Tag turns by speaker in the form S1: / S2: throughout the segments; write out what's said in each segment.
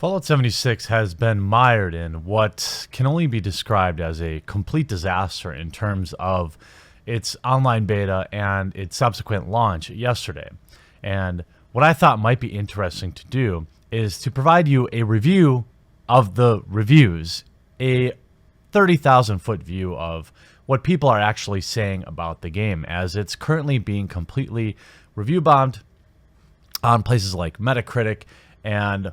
S1: Fallout 76 has been mired in what can only be described as a complete disaster in terms of its online beta and its subsequent launch yesterday. And what I thought might be interesting to do is to provide you a review of the reviews, a 30,000 foot view of what people are actually saying about the game, as it's currently being completely review bombed on places like Metacritic and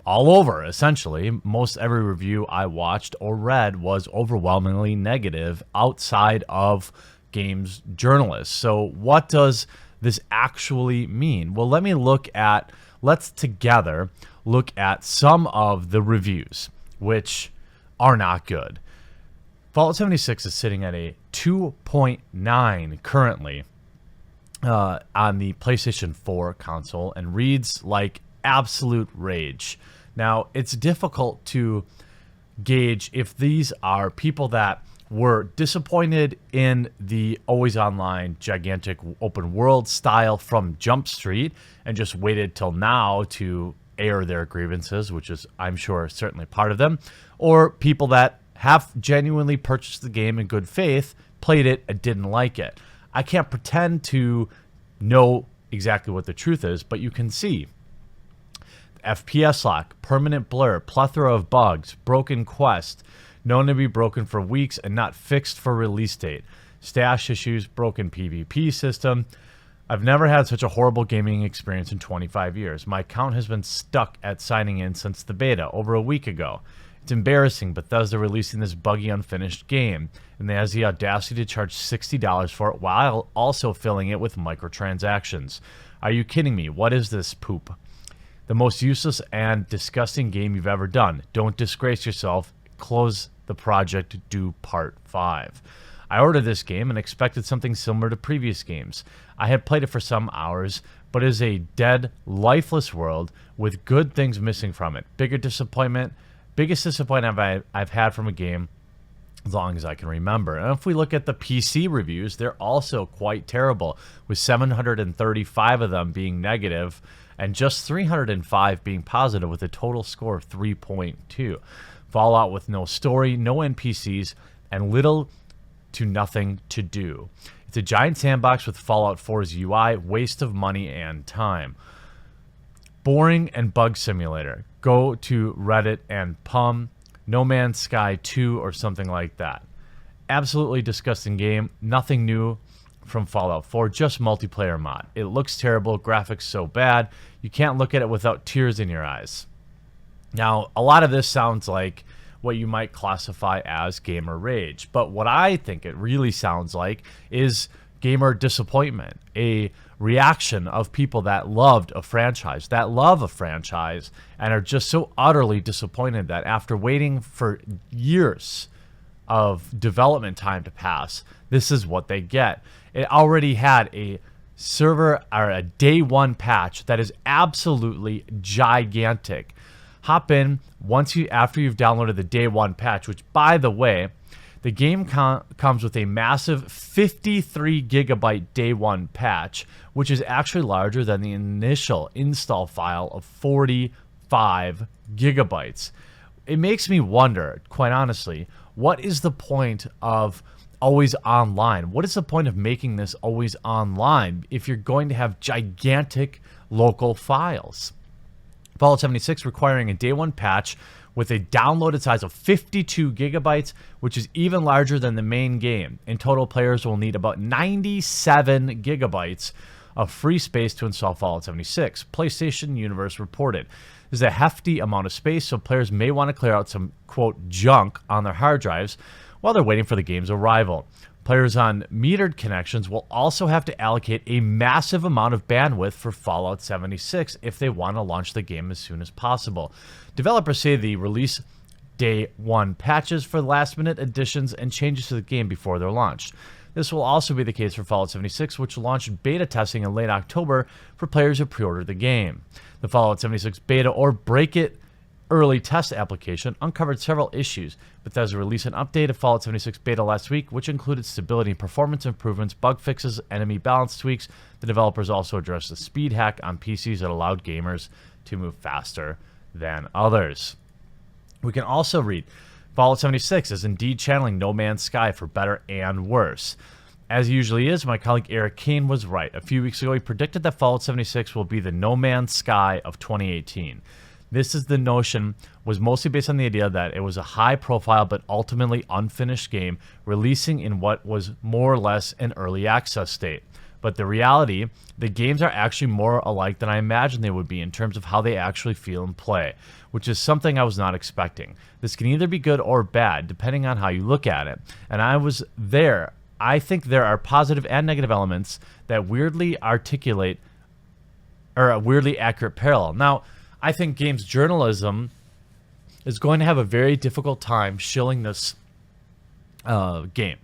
S1: all over. Essentially, most every review I watched or read was overwhelmingly negative outside of games journalists. So what does this actually mean? Well, let's together look at some of the reviews, which are not good. Fallout 76 is sitting at a 2.9 currently on the PlayStation 4 console and reads like absolute rage. Now, it's difficult to gauge if these are people that were disappointed in the always online gigantic open world style from Jump Street and just waited till now to air their grievances, which is, I'm sure, certainly part of them, or people that have genuinely purchased the game in good faith, played it, and didn't like it. I can't pretend to know exactly what the truth is, but you can see FPS lock, permanent blur, plethora of bugs, broken quest, known to be broken for weeks and not fixed for release date, stash issues, broken PvP system. I've never had such a horrible gaming experience in 25 years. My account has been stuck at signing in since the beta over a week ago. It's embarrassing, Bethesda releasing this buggy, unfinished game, and they has the audacity to charge $60 for it while also filling it with microtransactions. Are you kidding me? What is this poop? The most useless and disgusting game you've ever done. Don't disgrace yourself. Close the project. Do part 5. I ordered this game and expected something similar to previous games. I had played it for some hours, but it is a dead, lifeless world with good things missing from it. Biggest disappointment I've had from a game as long as I can remember. And if we look at the PC reviews, they're also quite terrible, with 735 of them being negative and just 305 being positive, with a total score of 3.2. Fallout with no story, no NPCs, and little to nothing to do. It's a giant sandbox with Fallout 4's UI, waste of money and time. Boring and bug simulator. Go to Reddit and Pum, No Man's Sky 2 or something like that. Absolutely disgusting game. Nothing new from Fallout 4, just multiplayer mod. It looks terrible, graphics so bad, you can't look at it without tears in your eyes. Now, a lot of this sounds like what you might classify as gamer rage, but what I think it really sounds like is gamer disappointment, a reaction of people that loved a franchise, that love a franchise, and are just so utterly disappointed that after waiting for years of development time to pass, this is what they get. It already had a server or a day one patch that is absolutely gigantic. Hop in after you've downloaded the day one patch, which, by the way, the game comes with a massive 53 gigabyte day one patch, which is actually larger than the initial install file of 45 gigabytes. It makes me wonder, quite honestly, what is the point of always online? What is the point of making this always online if you're going to have gigantic local files? Fallout 76 requiring a day one patch with a downloaded size of 52 gigabytes, which is even larger than the main game. In total, players will need about 97 gigabytes of free space to install Fallout 76. PlayStation Universe reported. This is a hefty amount of space, so players may want to clear out some, quote, junk on their hard drives while they're waiting for the game's arrival. Players on metered connections will also have to allocate a massive amount of bandwidth for Fallout 76 if they want to launch the game as soon as possible. Developers say the release day one patches for last-minute additions and changes to the game before they're launched. This will also be the case for Fallout 76, which launched beta testing in late October for players who pre-ordered the game. The Fallout 76 beta or break it early test application uncovered several issues. Bethesda released an update of Fallout 76 beta last week, which included stability and performance improvements, bug fixes, enemy balance tweaks. The developers also addressed a speed hack on PCs that allowed gamers to move faster than others. We can also read Fallout 76 is indeed channeling No Man's Sky for better and worse. As he usually is, my colleague Eric Kane was right. A few weeks ago, he predicted that Fallout 76 will be the No Man's Sky of 2018. This is the notion was mostly based on the idea that it was a high-profile but ultimately unfinished game releasing in what was more or less an early access state. But the reality, the games are actually more alike than I imagined they would be in terms of how they actually feel and play, which is something I was not expecting. This can either be good or bad, depending on how you look at it. And I was there. I think there are positive and negative elements that weirdly articulate or a weirdly accurate parallel. Now, I think games journalism is going to have a very difficult time shilling this game.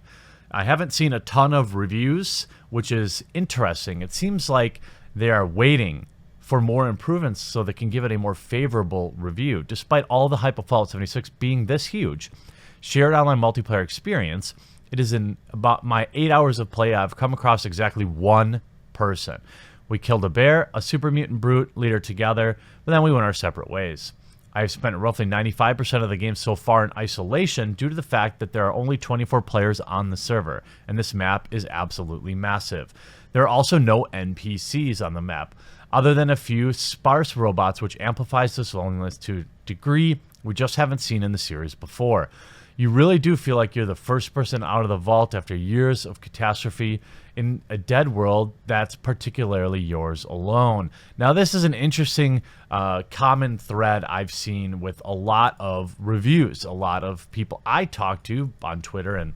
S1: I haven't seen a ton of reviews, which is interesting. It seems like they are waiting for more improvements so they can give it a more favorable review. Despite all the hype of Fallout 76 being this huge, shared online multiplayer experience, it is in about my 8 hours of play, I've come across exactly one person. We killed a bear, a super mutant brute leader together, but then we went our separate ways. I've spent roughly 95% of the game so far in isolation due to the fact that there are only 24 players on the server, and this map is absolutely massive. There are also no NPCs on the map, other than a few sparse robots, which amplifies this loneliness to a degree we just haven't seen in the series before. You really do feel like you're the first person out of the vault after years of catastrophe in a dead world that's particularly yours alone. Now, this is an interesting common thread I've seen with a lot of reviews, a lot of people I talk to on Twitter, and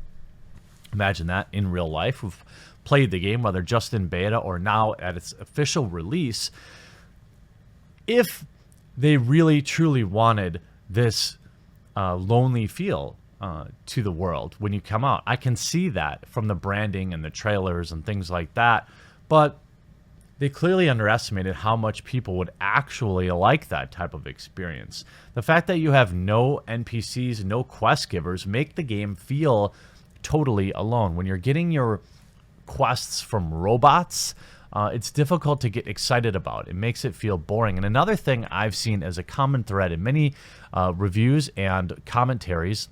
S1: imagine that in real life, who've played the game, whether just in beta or now at its official release. If they really truly wanted this lonely feel to the world when you come out, I can see that from the branding and the trailers and things like that, but they clearly underestimated how much people would actually like that type of experience. The fact that you have no NPCs, no quest givers, make the game feel totally alone. When you're getting your quests from robots, it's difficult to get excited about. It makes it feel boring. And another thing I've seen as a common thread in many reviews and commentaries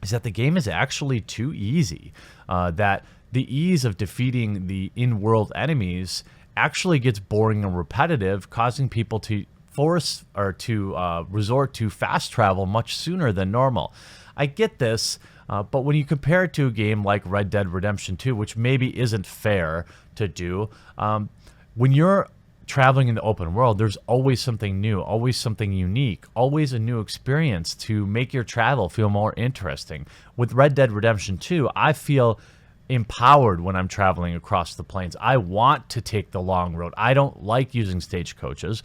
S1: is that the game is actually too easy, that the ease of defeating the in-world enemies actually gets boring and repetitive, causing people to force or to resort to fast travel much sooner than normal. I get this, but when you compare it to a game like Red Dead Redemption 2, which maybe isn't fair to do, when you're traveling in the open world, there's always something new, always something unique, always a new experience to make your travel feel more interesting. With Red Dead Redemption 2, I feel empowered when I'm traveling across the plains. I want to take the long road. I don't like using stagecoaches.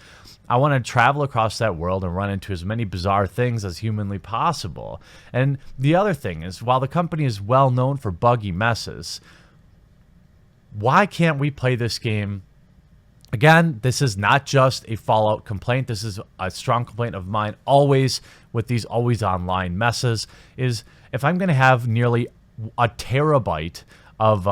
S1: I want to travel across that world and run into as many bizarre things as humanly possible. And the other thing is, while the company is well known for buggy messes, why can't we play this game? Again, this is not just a Fallout complaint. This is a strong complaint of mine always with these always online messes, is if I'm going to have nearly a terabyte of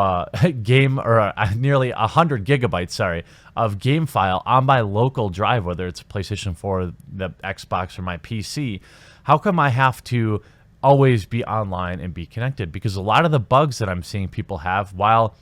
S1: game, or nearly 100 gigabytes, sorry, of game file on my local drive, whether it's a PlayStation 4, the Xbox, or my PC, how come I have to always be online and be connected? Because a lot of the bugs that I'm seeing people have, while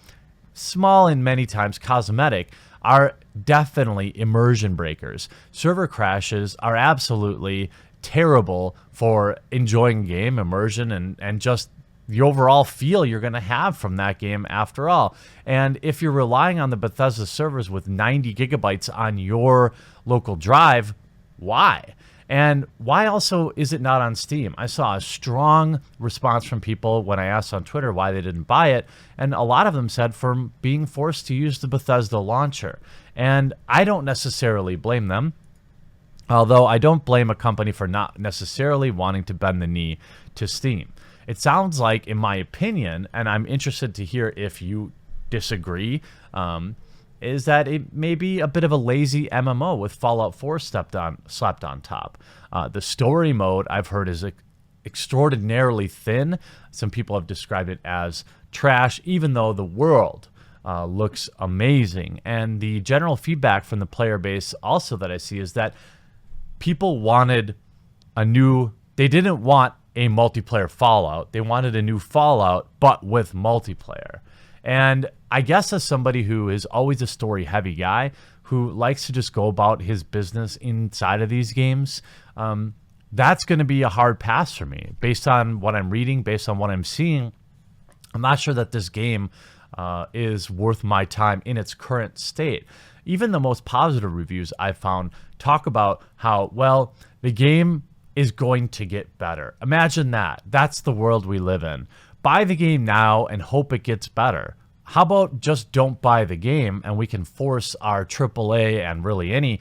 S1: small and many times cosmetic, are definitely immersion breakers. Server crashes are absolutely terrible for enjoying game immersion and just the overall feel you're going to have from that game after all. And if you're relying on the Bethesda servers with 90 gigabytes on your local drive, why? And why also is it not on Steam? I saw a strong response from people when I asked on Twitter why they didn't buy it, and a lot of them said from being forced to use the Bethesda launcher. And I don't necessarily blame them, although I don't blame a company for not necessarily wanting to bend the knee to Steam. It sounds like, in my opinion, and I'm interested to hear if you disagree, is that it may be a bit of a lazy MMO with Fallout 4 slapped on top. The story mode, I've heard, is extraordinarily thin. Some people have described it as trash, even though the world looks amazing. And the general feedback from the player base also that I see is that people wanted they didn't want a multiplayer Fallout. They wanted a new Fallout, but with multiplayer. And I guess as somebody who is always a story heavy guy who likes to just go about his business inside of these games, that's going to be a hard pass for me. Based on what I'm reading, based on what I'm seeing, I'm not sure that this game is worth my time in its current state. Even the most positive reviews I've found talk about how, well, the game is going to get better. Imagine that. That's the world we live in. Buy the game now and hope it gets better. How about just don't buy the game and we can force our AAA and really any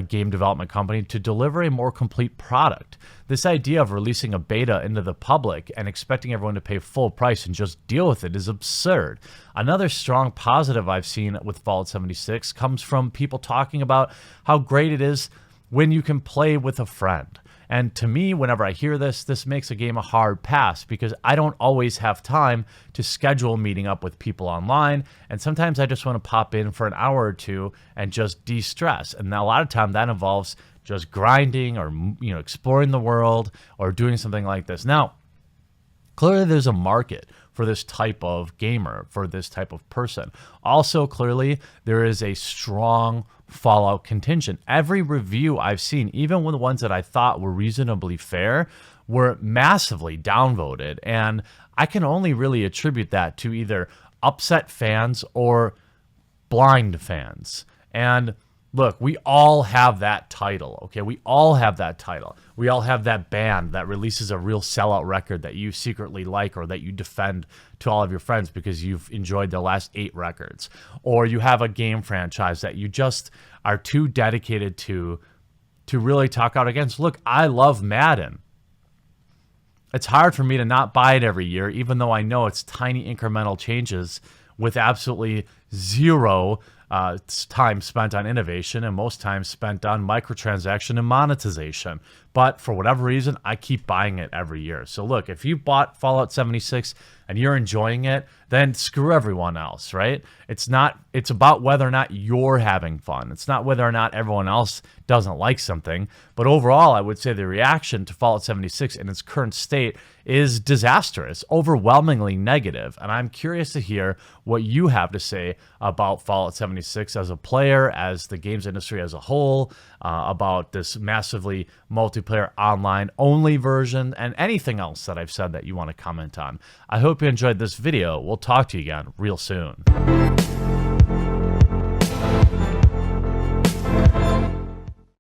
S1: game development company to deliver a more complete product. This idea of releasing a beta into the public and expecting everyone to pay full price and just deal with it is absurd. Another strong positive I've seen with Fallout 76 comes from people talking about how great it is when you can play with a friend. And to me, whenever I hear this, this makes a game a hard pass because I don't always have time to schedule meeting up with people online. And sometimes I just want to pop in for an hour or two and just de-stress. And a lot of time that involves just grinding or, exploring the world or doing something like this. Now, clearly there's a market for this type of gamer, for this type of person. Also, clearly, there is a strong Fallout contingent. Every review I've seen, even with the ones that I thought were reasonably fair, were massively downvoted. And I can only really attribute that to either upset fans or blind fans. And look, we all have that title, okay? We all have that title. We all have that band that releases a real sellout record that you secretly like or that you defend to all of your friends because you've enjoyed the last 8 records. Or you have a game franchise that you just are too dedicated to really talk out against. Look, I love Madden. It's hard for me to not buy it every year, even though I know it's tiny incremental changes with absolutely zero time spent on innovation and most time spent on microtransaction and monetization. But for whatever reason, I keep buying it every year. So look, if you bought Fallout 76 and you're enjoying it, then screw everyone else, right? It's about whether or not you're having fun. It's not whether or not everyone else doesn't like something. But overall, I would say the reaction to Fallout 76 in its current state is disastrous, overwhelmingly negative. And I'm curious to hear what you have to say about Fallout 76 as a player, as the games industry as a whole, about this massively multiplayer online only version, and anything else that I've said that you want to comment on. I hope you enjoyed this video. We'll talk to you again real soon.